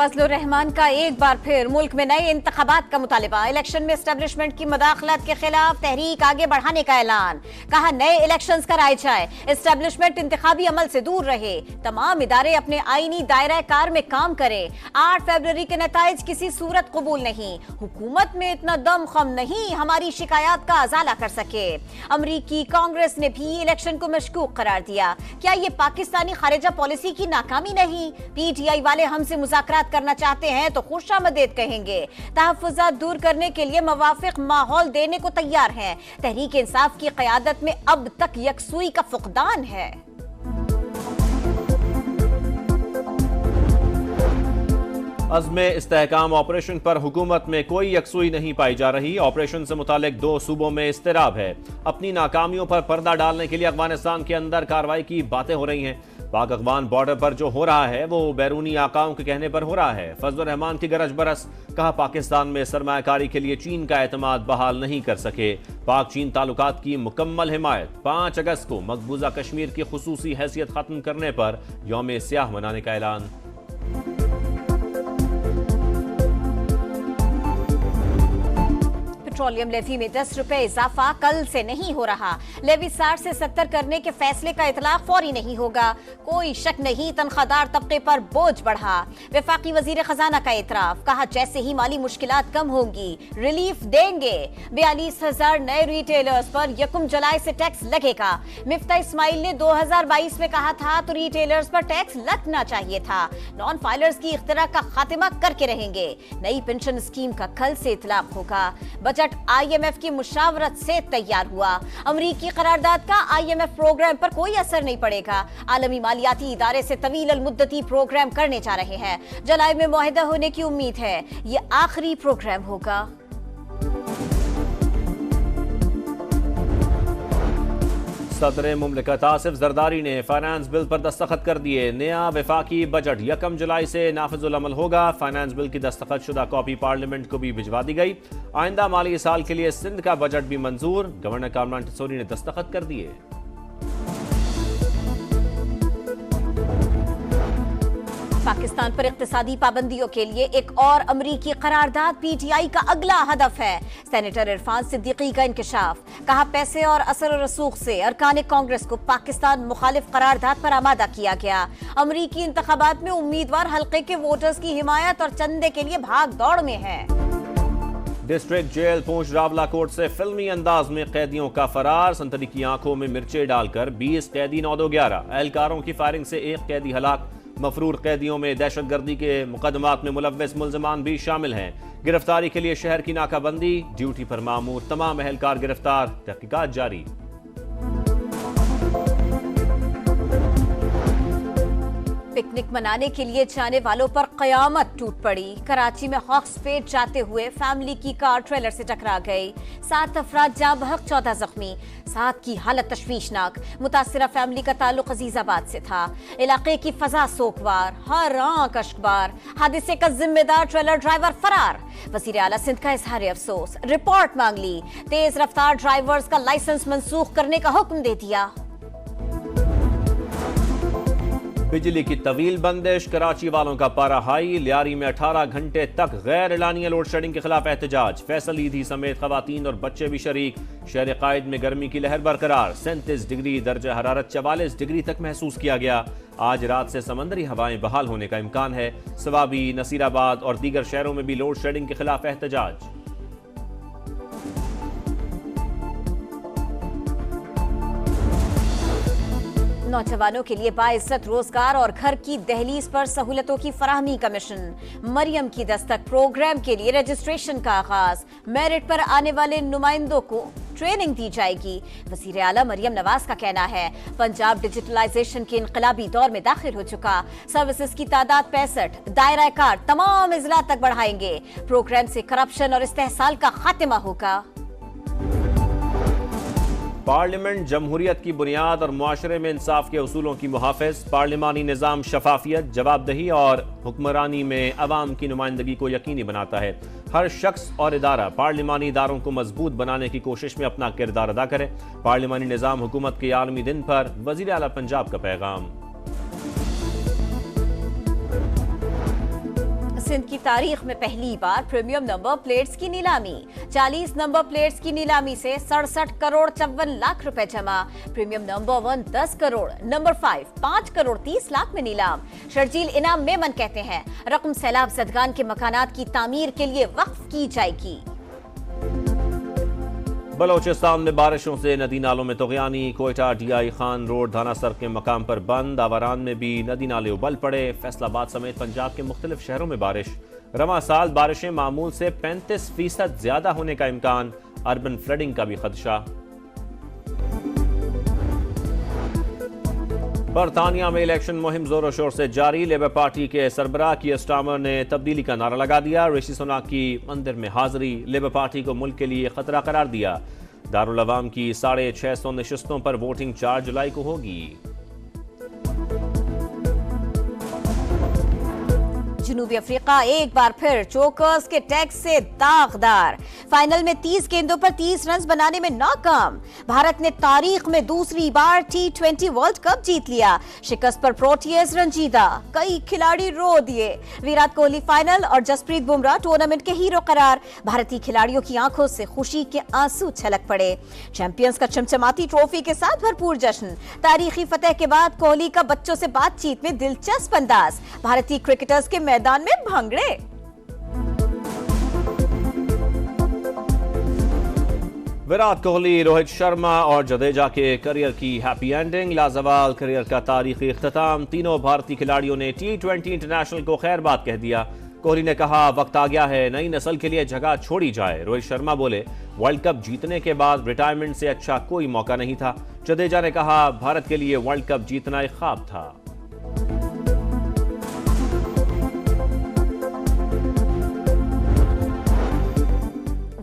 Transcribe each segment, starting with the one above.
फजलुर रहमान का एक बार फिर मुल्क में नए इंतखाबात का मुतालिबा। इलेक्शन में एस्टेब्लिशमेंट की मुदाखलत के खिलाफ तहरीक आगे बढ़ाने का ऐलान। कहा नए इलेक्शंस कराए जाए, एस्टेब्लिशमेंट इंतखाबी अमल से दूर रहे, तमाम इदारे अपने आईनी दायरा कार में काम करें। 8 फरवरी के नताइज किसी सूरत कबूल नहीं। हुकूमत में इतना दम खम नहीं हमारी शिकायत का अजाला कर सके। अमरीकी कांग्रेस ने भी इलेक्शन को मशकूक करार दिया। क्या ये पाकिस्तानी खारिजा पॉलिसी की नाकामी नहीं? पीटीआई वाले हमसे मुज़ाकरात करना चाहते हैं तो खुशामदीद कहेंगे। तहफ़्फ़ुज़ात दूर करने के लिए मुवाफ़िक़ माहौल देने को तैयार हैं। तहरीक इंसाफ की क़यादत में अब तक यकसुई का फुक़दान है। अज़्मे इस्तेहकाम ऑपरेशन पर हुकूमत में कोई यकसुई नहीं पाई जा रही। ऑपरेशन से मुतालिक 2 सूबों में इस्तिराब है। अपनी नाकामियों पर पर्दा डालने के लिए अफगानिस्तान के अंदर कार्रवाई की बातें हो रही हैं। पाक अफगान बॉर्डर पर जो हो रहा है वो बैरूनी आकाओं के कहने पर हो रहा है। फजलुर रहमान की गरज बरस। कहा पाकिस्तान में सरमायाकारी के लिए चीन का एतमाद बहाल नहीं कर सके। पाक चीन ताल्लुकात की मुकम्मल हिमायत। 5 अगस्त को मकबूजा कश्मीर की खुसूसी हैसियत खत्म करने पर यौम स्याह मनाने का ऐलान। पेट्रोलियम लेवी में 10 रुपए इजाफा कल से नहीं हो रहा। लेवी 60 से 70 करने के फैसले का इतलाक फौरी नहीं होगा। कोई शक नहीं तनख्वाहदार तबके पर बोझ बढ़ा। वफाकी वजीर खजाना का इतराफ। कहा जैसे ही माली मुश्किलात कम होंगी रिलीफ देंगे। 42,000 नए रिटेलर्स पर 1 जुलाई से टैक्स लगेगा। मिफ्ता इस्माइल ने 2022 में कहा था तो रिटेलर्स पर टैक्स लगना चाहिए था। नॉन फाइलर्स की इख्तिरा का खात्मा करके रहेंगे। नई पेंशन स्कीम का कल से इतलाक होगा। बजट आईएमएफ की मुशावरत से तैयार हुआ। अमरीकी करारदाद का आईएमएफ प्रोग्राम पर कोई असर नहीं पड़ेगा। आलमी मालियाती इदारे से तवील अल मुद्दती प्रोग्राम करने जा रहे हैं। जुलाई में मुआहिदा होने की उम्मीद है। ये आखिरी प्रोग्राम होगा। सदर मुमलिकत आसिफ जरदारी ने फाइनेंस बिल पर दस्तखत कर दिए। नया वफाकी बजट 1 जुलाई से नाफिजुल अमल होगा। फाइनेंस बिल की दस्तखत शुदा कॉपी पार्लियामेंट को भी भिजवा दी गई। आइंदा माली साल के लिए सिंध का बजट भी मंजूर। गवर्नर कामरान टसोरी ने दस्तखत कर दिए। पाकिस्तान पर इक्तिसादी पाबंदियों के लिए एक और अमरीकी करारदाद पीटीआई का अगला हदफ है। सेनेटर इरफान सिद्दीकी का इंकशाफ। कहा पैसे और असर रसूख से अरकान कांग्रेस को पाकिस्तान मुखालिफ करारदाद पर आमादा किया गया। अमरीकी इंतखाबात में उम्मीदवार हल्के के वोटर्स की हिमायत और चंदे के लिए भाग दौड़ में है। डिस्ट्रिक्ट जेल पूंछ रावलाकोट से फिल्मी अंदाज में कैदियों का फरार। संतरी की आंखों में मिर्चे डालकर 20 कैदी 9-11। एहलकारों की फायरिंग से 1 कैदी हलाक। मफरूर कैदियों में दहशतगर्दी के मुकदमात में मुलव्वस मुल्ज़मान भी शामिल हैं। गिरफ्तारी के लिए शहर की नाकाबंदी। ड्यूटी पर मामूर तमाम एहलकार गिरफ्तार। तहकीकात जारी। पिकनिक मनाने के लिए जाने वालों पर कयामत टूट पड़ी। कराची में हॉक्स पेट जाते हुए फैमिली की कार ट्रेलर से टकरा गई। 7 अफराद जाँ बहक, 14 जख्मी। 7 की हालत तशवीशनाक। मुतासिरा फैमिली का ताल्लुक अजीजाबाद से था। इलाके की फजा सोकवार, हर आंख अश्कबार। हादसे का जिम्मेदार ट्रेलर ड्राइवर फरार। वजीर आला सिंध का इजहार अफसोस। रिपोर्ट मांग ली। तेज रफ्तार ड्राइवर्स का लाइसेंस मंसूख करने का हुक्म दे दिया। बिजली की तवील बंदिश। कराची वालों का पारा हाई। लियारी में 18 घंटे तक गैर एलानिया लोड शेडिंग के खिलाफ एहतजाज। फैसल ईदी समेत खवातीन और बच्चे भी शरीक। शहर कायद में गर्मी की लहर बरकरार। 37 डिग्री दर्जा हरारत 44 डिग्री तक महसूस किया गया। आज रात से समंदरी हवाएं बहाल होने का इम्कान है। सवाबी, नसीराबाद और दीगर शहरों में भी लोड शेडिंग के खिलाफ एहतजाज। नौजवानों के लिए बाइज्जत रोजगार और घर की दहलीज पर सहूलतों की फराहमी का मिशन। मरियम की दस्तक प्रोग्राम के लिए रजिस्ट्रेशन का आगाज। मेरिट पर आने वाले नुमाइंदों को ट्रेनिंग दी जाएगी। वजीर आला मरियम नवाज का कहना है पंजाब डिजिटलाइजेशन के इनकलाबी दौर में दाखिल हो चुका। सर्विसेज की तादाद 65, दायरा कार तमाम इजला तक बढ़ाएंगे। प्रोग्राम से करप्शन और इस्तेहसाल का खात्मा होगा। पार्लियामेंट जमहूरियत की बुनियाद और मुआशरे में इंसाफ के उसूलों की मुहाफिज। पार्लिमानी निज़ाम शफाफियत, जवाबदही और हुक्मरानी में अवाम की नुमाइंदगी को यकीनी बनाता है। हर शख्स और इदारा पार्लिमानी इदारों को मजबूत बनाने की कोशिश में अपना किरदार अदा करे। पार्लिमानी निज़ाम हुकूमत के आलमी दिन पर वज़ीर आला पंजाब का पैगाम। सिंध की तारीख में पहली बार प्रीमियम नंबर प्लेट्स की नीलामी। 40 नंबर प्लेट्स की नीलामी से 67 करोड़ 54 लाख रुपए जमा। Premium number 1 10 crore, number 5 5 crore 30 lakh में नीलाम। शर्जील इनाम मेमन कहते हैं रकम सैलाब ज़दगान के मकानात की तामीर के लिए वक्फ की जाएगी। बलोचिस्तान में बारिशों से नदी नालों में तुग़यानी। कोयटा DI खान रोड धाना सर के मकाम पर बंद। आवारान में भी नदी नाले उबल पड़े। फैसलाबाद समेत पंजाब के मुख्तलिफ शहरों में बारिश। रवां साल बारिशें मामूल से 35% ज्यादा होने का इम्कान। अर्बन फ्लडिंग का भी खदशा। बरतानिया में इलेक्शन मुहिम जोरों शोर से जारी। लेबर पार्टी के सरबराह कीयर स्टार्मर ने तब्दीली का नारा लगा दिया। ऋषि सुनाक की मंदिर में हाजिरी। लेबर पार्टी को मुल्क के लिए खतरा करार दिया। दारुल अवाम की 650 नशिस्तों पर वोटिंग 4 जुलाई को होगी। जनूबी अफ्रीका एक बार फिर चोकर्स के टैक्स से दागदार। फाइनल में 30 गेंदों पर 30 रन बनाने में नाकाम। भारत ने तारीख में दूसरी बार T20 वर्ल्ड कप जीत लिया। शिकस्त पर प्रोटियर्स रंजीदा। कई खिलाड़ी रो दिए। विराट कोहली फाइनल और जसप्रीत बुमराह टूर्नामेंट के हीरो करार। भारतीय खिलाड़ियों की आंखों से खुशी के आंसू छलक पड़े। चैंपियंस का चमचमाती ट्रॉफी के साथ भरपूर जश्न। तारीखी फतेह के बाद कोहली का बच्चों से बातचीत में दिलचस्प अंदाज। भारतीय क्रिकेटर्स के मैदान में भंगड़े। विराट कोहली, रोहित शर्मा और जडेजा के करियर की हैप्पी एंडिंग। लाजवाल करियर का तारीखी इख्तिताम। तीनों भारतीय खिलाड़ियों ने T20 इंटरनेशनल को खैरबाद कह दिया। कोहली ने कहा वक्त आ गया है, नई नस्ल के लिए जगह छोड़ी जाए। रोहित शर्मा बोले वर्ल्ड कप जीतने के बाद रिटायरमेंट से अच्छा कोई मौका नहीं था। जडेजा ने कहा भारत के लिए वर्ल्ड कप जीतना एक ख्वाब था।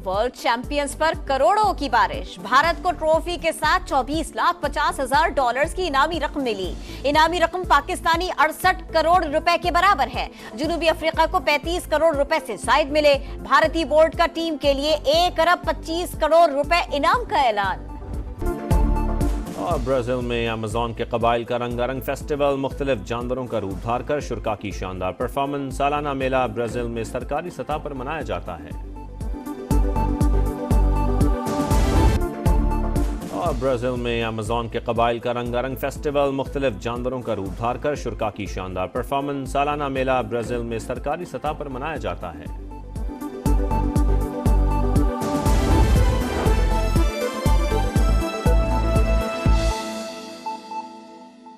वर्ल्ड चैंपियंस पर करोड़ों की बारिश। भारत को ट्रॉफी के साथ 24,50,000 डॉलर्स की इनामी रकम मिली। इनामी रकम पाकिस्तानी 68 करोड़ रुपए के बराबर है। जनूबी अफ्रीका को 35 करोड़ रुपए से जायद मिले। भारतीय बोर्ड का टीम के लिए 1 अरब 25 करोड़ रुपए इनाम का ऐलान। और ब्राजील में अमेज़न के कबाइल का रंगारंग फेस्टिवल। मुख्तलिफ जानवरों का रूप धार कर शुरका की शानदार परफॉर्मेंस। सालाना मेला ब्राजील में सरकारी सतह पर मनाया जाता है। और ब्राजील में अमेज़न के कबाइल का रंगारंग फेस्टिवल। मुख्तलिफ जानवरों का रूप धार कर शुरका की शानदार परफॉर्मेंस। सालाना मेला ब्राजील में सरकारी सतह पर मनाया जाता है।